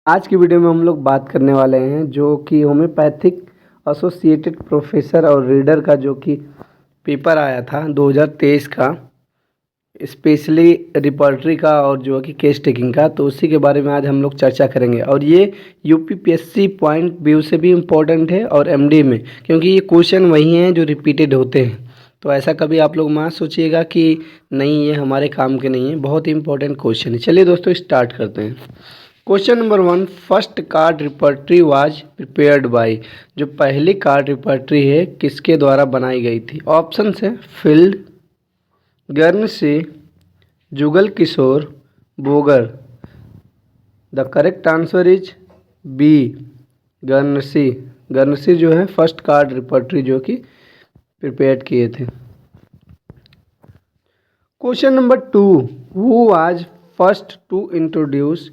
आज की वीडियो में हम लोग बात करने वाले हैं जो कि होम्योपैथिक एसोसिएटेड प्रोफेसर और रीडर का जो कि पेपर आया था 2023 का, स्पेशली रिपर्टरी का और जो कि केस टेकिंग का। तो उसी के बारे में आज हम लोग चर्चा करेंगे। और ये यूपीपीएससी पॉइंट व्यू से भी इम्पोर्टेंट है और एमडी में, क्योंकि ये क्वेश्चन वही हैं जो रिपीटेड होते हैं। तो ऐसा कभी आप लोग मत सोचिएगा कि नहीं ये हमारे काम के नहीं है, बहुत ही इंपॉर्टेंट क्वेश्चन है। चलिए दोस्तों स्टार्ट करते हैं। Question number 1, first card repertory was prepared by. जो पहली कार्ड रिपर्टरी है किसके द्वारा बनाई गई थी? ऑप्शन है Field, Guernsey, Jugal Kishore, Boger. The correct answer is B, Guernsey. Guernsey जो है फर्स्ट कार्ड रिपर्टरी जो कि प्रिपेयर किए थे। Question number 2, who was first to introduce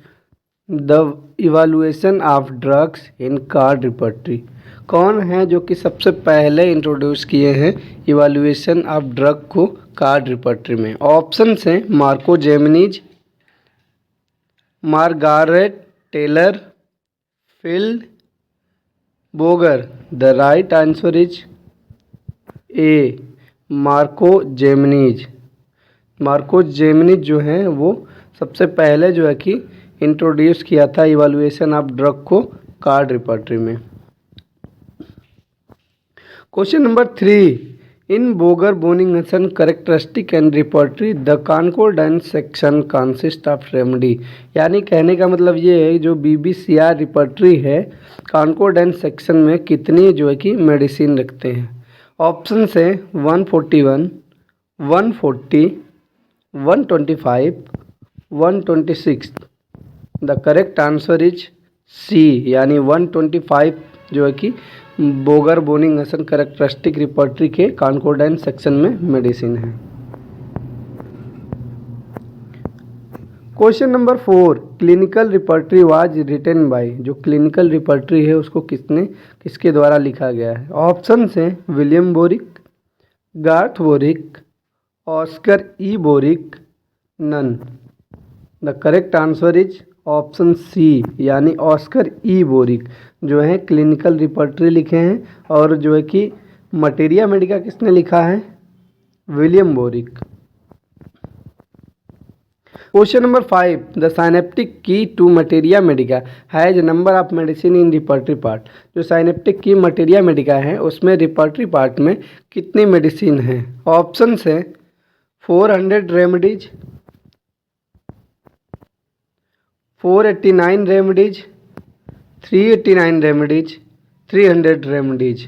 the evaluation of drugs in card repertory. कौन है जो कि सबसे पहले इंट्रोड्यूस किए हैं इवैल्यूएशन ऑफ ड्रग को कार्ड रिपर्टरी में? ऑप्शन हैं Marco Jimenez, Margaret Tyler, Field, Boger. The right answer is A, Marco Jimenez. Marco Jimenez जो हैं वो सबसे पहले जो है कि इंट्रोड्यूस किया था इवैल्यूएशन ऑफ ड्रग को कार्ड रिपर्टरी में। Question number 3, in Boger Boenninghausen characteristic and repertory the concordance section consist of remedy. यानी कहने का मतलब ये है जो बीबीसीआर रिपर्टरी है, कॉन्कोर्डेंस सेक्शन में कितनी जो है कि मेडिसिन रखते हैं? ऑप्शन है 141, 140, 125, 126। The correct answer is C, यानी 125 जो है कि बोगर बोनिंगसन करेक्टरिस्टिक रिपर्टरी के कॉन्कोर्डेंस सेक्शन में मेडिसिन है। Question number 4, clinical repertory was written by. जो क्लिनिकल रिपर्टरी है उसको किसके द्वारा लिखा गया है? ऑप्शन है William Boericke, Garth Boericke, Oscar E Boericke, none. The correct answer is option C, यानी ऑस्कर ई बोरिक जो है क्लिनिकल रिपर्टरी लिखे हैं। और जो है कि मटेरिया मेडिका किसने लिखा है? William Boericke. Question number 5, the synoptic key to materia medica has number of medicine in repertory part. जो साइनेप्टिक की मटेरिया मेडिका है उसमें रिपर्टरी पार्ट में कितनी मेडिसिन है? ऑप्शन है 400 remedies, 489 remedies, 389 remedies, 300 remedies.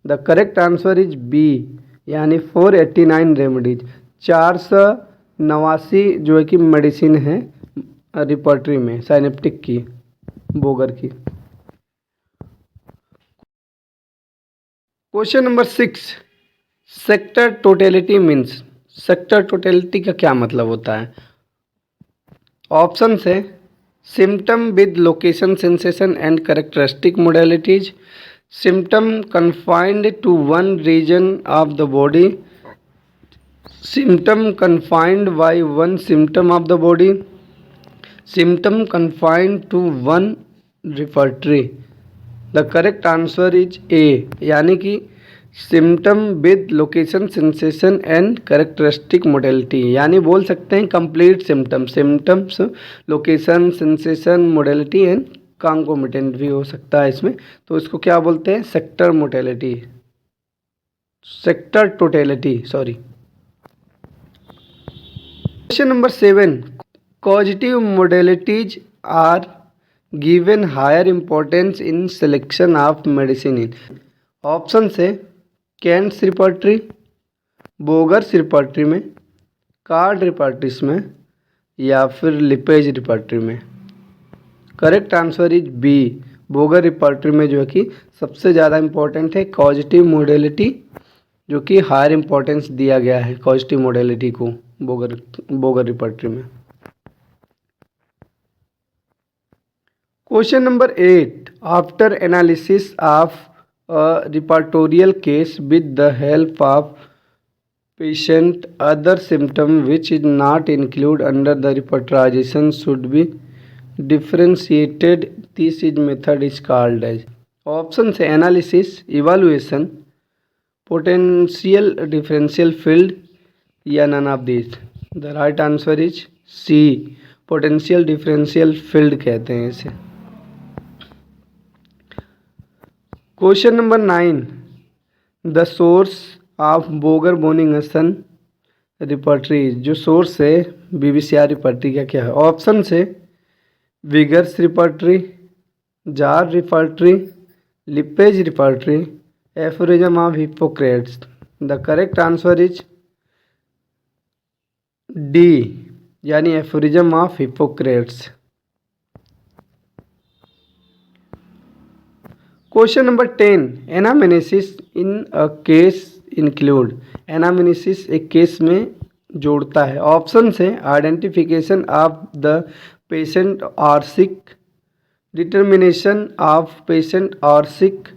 The correct answer is B, यानी 489 remedies. 489 जो है कि मेडिसिन है रिपर्टरी में साइनेप्टिक की, बोगर की। Question number 6, sector totality means. Sector totality का क्या मतलब होता है? ऑप्शन है symptom with location, sensation and characteristic modalities, symptom confined to one region of the body, symptom confined by one symptom of the body, symptom confined to one repertory. The correct answer is A, यानी कि symptom with location, sensation and characteristic modality. यानी बोल सकते हैं complete symptom, symptoms, location, sensation, modality and concomitant भी हो सकता है इसमें। तो इसको क्या बोलते हैं? Sector modality, sector totality, sorry. Question number 7, causative modalities are given higher importance in selection of medicine in. Option है कैंट्स रिपर्टरी, बोगर्स रिपर्टरी में, कार्ड रिपर्टरीज में, या फिर लिपेज रिपर्टरी में। Correct answer is B, Boger repertory में जो है कि सबसे ज़्यादा इम्पोर्टेंट है कॉजिटिव मोडेलिटी, जो कि हायर इम्पोर्टेंस दिया गया है कॉजिटिव मोडेलिटी को बोगर रिपर्टरी में। Question number 8, after analysis of a repertorial case with the help of patient, other symptom which is not included under the repertorization should be differentiated thesis method is called as? Option से analysis, evaluation, potential differential field या none of these. The right answer is C, potential differential field कहते हैं इसे. Question number 9. The source of Boger Boenninghausen repertory, जो source है BBCR repertory का क्या है? ऑप्शन से विगर्स repertory, Jahr repertory, Lippe's repertory, aphorism of Hippocrates. The correct answer is D, यानी aphorism of Hippocrates. Question number 10. Anamnesis in a case include. Anamnesis एक case में जोड़ता है. ऑप्शन से आइडेंटिफिकेशन ऑफ द पेशेंट और sick, determination of patient और sick,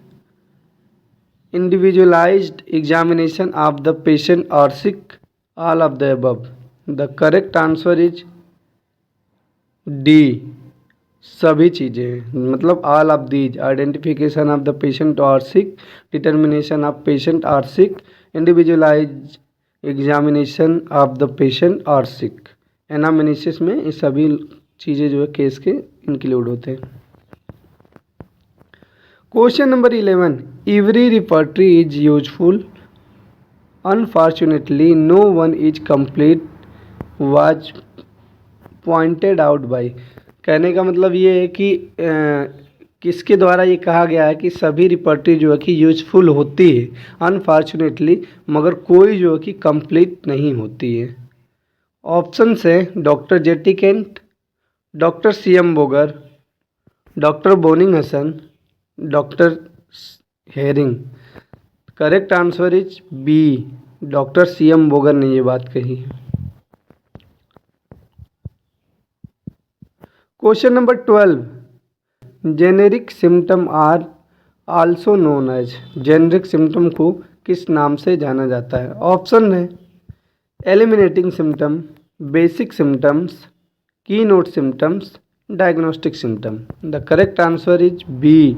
individualized examination of the patient और sick, all of the above. The correct answer is D, सभी चीज़ें, मतलब all of these. Identification of the patient और sick, determination of patient और sick, individualize examination of the patient और sick. एनामिनेसिस में ये सभी चीज़ें जो है केस के इंक्लूड होते हैं. Question number 11. Every repertory is useful, unfortunately no one is complete, was pointed out by. कहने का मतलब ये है कि किसके द्वारा ये कहा गया है कि सभी रिपर्टरी जो है कि यूजफुल होती है अनफॉर्चुनेटली, मगर कोई जो है कि कंप्लीट नहीं होती है. ऑप्शन से doctor JT Kent, doctor CM Boger, doctor Boenninghausen, doctor Hering. Correct answer is B, doctor CM Boger ने ये बात कही है. Question number 12. Generic symptom are also known as. Generic symptom को किस नाम से जाना जाता है? ऑप्शन है eliminating symptom, basic symptoms, keynote symptoms, diagnostic symptom. The correct answer is B,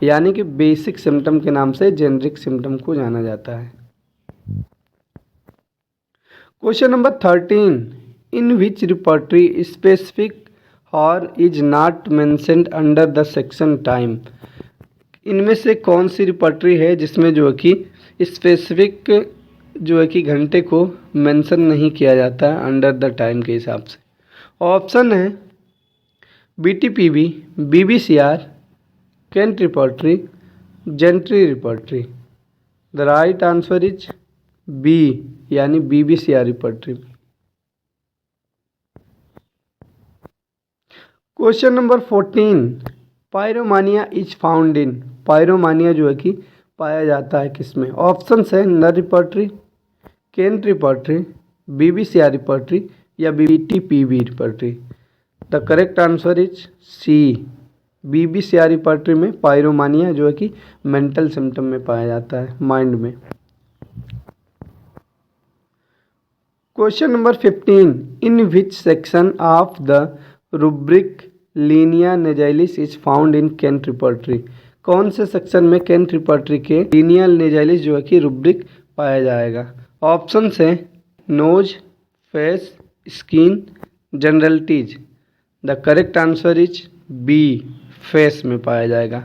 यानी कि बेसिक सिम्टम के नाम से जेनेरिक सिम्टम को जाना जाता है. Question number 13. इन विच रिपर्टरी स्पेसिफिक और is not mentioned under the section time. इनमें से कौन सी रिपर्टरी है जिसमें जो है कि स्पेसिफिक जो है कि घंटे को मेंशन नहीं किया जाता है अंडर द टाइम के हिसाब से? ऑप्शन है BTPB, BBCR, Kent repertory, Gentry repertory. The right answer is B, यानी BBCR repertory. Question number 14. Pyromania is found in. Pyromania जो है कि पाया जाता है किसमें? ऑप्शन है Knerr repertory, Kent repertory, BBCR repertory या BTPB repertory. The correct answer is C, BBCR repertory में पायरोमानिया जो है कि मेंटल सिम्टम में पाया जाता है, माइंड में. Question number 15. In which section of the rubric linea nasalis is found in Kent repertory. कौन से सेक्शन में केंट रिपर्टरी के लीनिया नेजाइलिस जो है कि रुब्रिक पाया जाएगा? ऑप्शन है nose, face, skin, generalities. The correct answer is B, face में पाया जाएगा.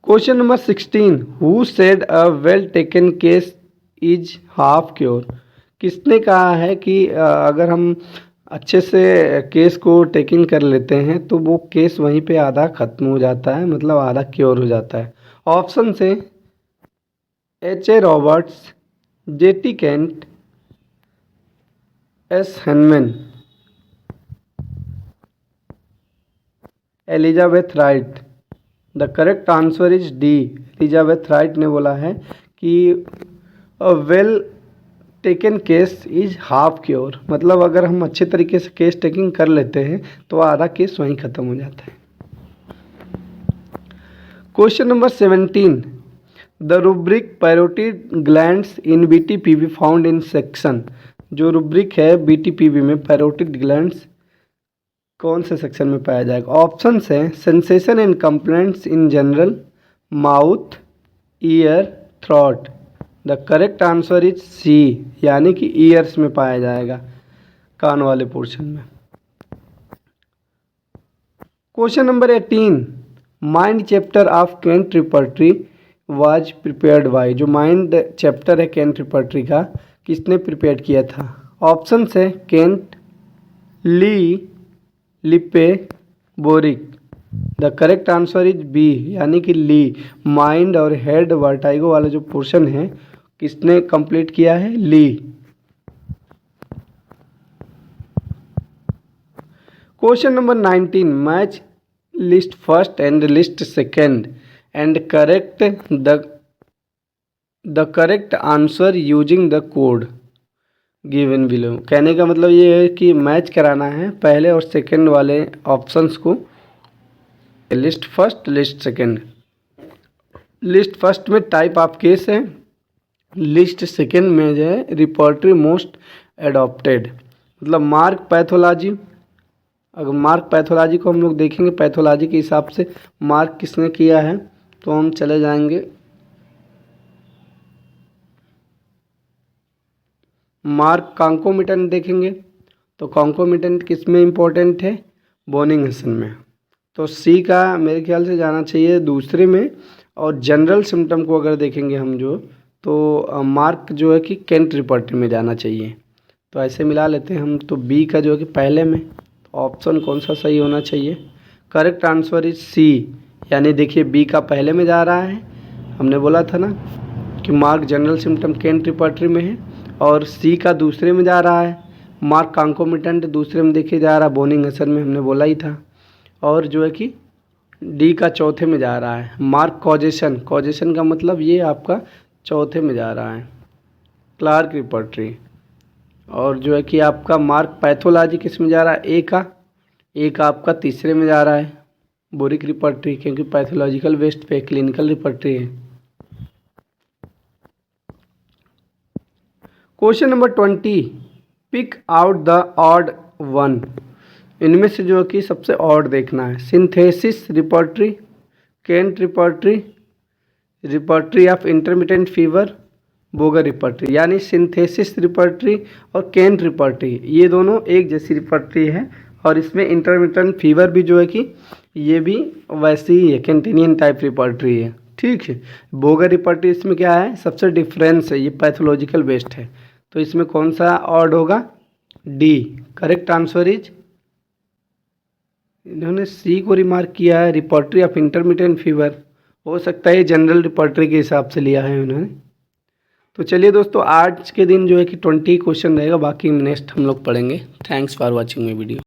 Question number 16. Who said a well taken case is half cure. किसने कहा है कि अगर हम अच्छे से केस को टेकिंग कर लेते हैं तो वो केस वहीं पे आधा ख़त्म हो जाता है, मतलब आधा क्योर हो जाता है? ऑप्शन से HA. Roberts, JT. Kent, S. Hahnemann, Elizabeth Wright. The correct answer is D, Elizabeth Wright ने बोला है कि well taken case is half cure, मतलब अगर हम अच्छे तरीके से केस टेकिंग कर लेते हैं तो आधा केस वहीं ख़त्म हो जाता है. Question number 17. The rubric parotid glands in BTPB found in section. जो रुब्रिक है BTPB में पैरोटिड ग्लैंड्स कौन से सेक्शन में पाया जाएगा? ऑप्शंस है sensation and complaints in general, mouth, ear, throat. The correct answer is C, यानी कि ईयर्स में पाया जाएगा, कान वाले पोर्शन में। Question number 18, mind chapter of Kent repertory was prepared by. जो माइंड चैप्टर है केंट रिपर्टरी का, किसने प्रिपेयर किया था? ऑप्शंस है Kent, Lee, Lippe, Boericke. The correct answer is B, यानी कि ली। माइंड और हेड वर्टाइगो वाला जो पोर्शन है किसने कंप्लीट किया है? Lee. Question number 19, match list first and list second and correct the correct answer using the code given below. कहने का मतलब ये है कि मैच कराना है पहले और सेकंड वाले ऑप्शंस को, list first list second. List first में टाइप ऑफ केस है, लिस्ट सेकंड में जो है रिपोर्टरी मोस्ट एडॉप्टेड, मतलब मार्क पैथोलॉजी। अगर मार्क पैथोलॉजी को हम लोग देखेंगे, पैथोलॉजी के हिसाब से मार्क किसने किया है, तो हम चले जाएंगे मार्क कॉन्कोमिटेंट देखेंगे, तो कॉन्कोमिटेंट किस में इम्पोर्टेंट है? बोनिंग-हसन में। तो सी का मेरे ख्याल से जाना चाहिए दूसरे में। और जनरल सिम्टम को अगर देखेंगे हम जो, तो मार्क जो है कि केंट रिपर्टरी में जाना चाहिए। तो ऐसे मिला लेते हैं हम, तो बी का जो है कि पहले में। तो ऑप्शन कौन सा सही होना चाहिए? करेक्ट आंसर इज सी, यानी देखिए बी का पहले में जा रहा है। हमने बोला था ना कि mark general symptom Kent repertory में है, और सी का दूसरे में जा रहा है। मार्क कॉन्कोमिटेंट दूसरे में देखिए जा रहा है, बोनिंग-हसन में हमने बोला ही था। और जो है कि डी का चौथे में जा रहा है। मार्क कॉजेशन, कॉजेशन का मतलब ये आपका चौथे में जा रहा है, क्लार्क रिपर्टरी। और जो है कि आपका मार्क पैथोलॉजी किस में जा रहा है? ए का आपका तीसरे में जा रहा है, बोरिक रिपर्टरी, क्योंकि पैथोलॉजिकल वेस्ट पे क्लिनिकल रिपर्टरी है। Question number 20, pick out the odd one. इनमें से जो कि सबसे ऑड देखना है। Synthesis repertory, Kent repertory, repertory of intermittent fever, Boger repertory. यानी सिंथेसिस रिपर्टरी और केंट रिपर्टरी ये दोनों एक जैसी रिपर्टरी है, और इसमें इंटरमिटेंट फीवर भी जो है कि ये भी वैसी ही है, कैंटिनियन टाइप रिपर्टरी है। ठीक है। बोगर रिपर्टरी इसमें क्या है, सबसे डिफरेंस है, ये पैथोलॉजिकल बेस्ड है। तो इसमें कौन सा ऑड होगा? डी। करेक्ट आंसर इज, इन्होंने सी को रिमार्क किया है, रिपर्टरी ऑफ इंटरमिटेंट फीवर। हो सकता है जनरल रिपर्टरी के हिसाब से लिया है उन्होंने। तो चलिए दोस्तों, आज के दिन जो है कि 20 क्वेश्चन रहेगा, बाकी नेक्स्ट हम लोग पढ़ेंगे। Thanks for watching my video.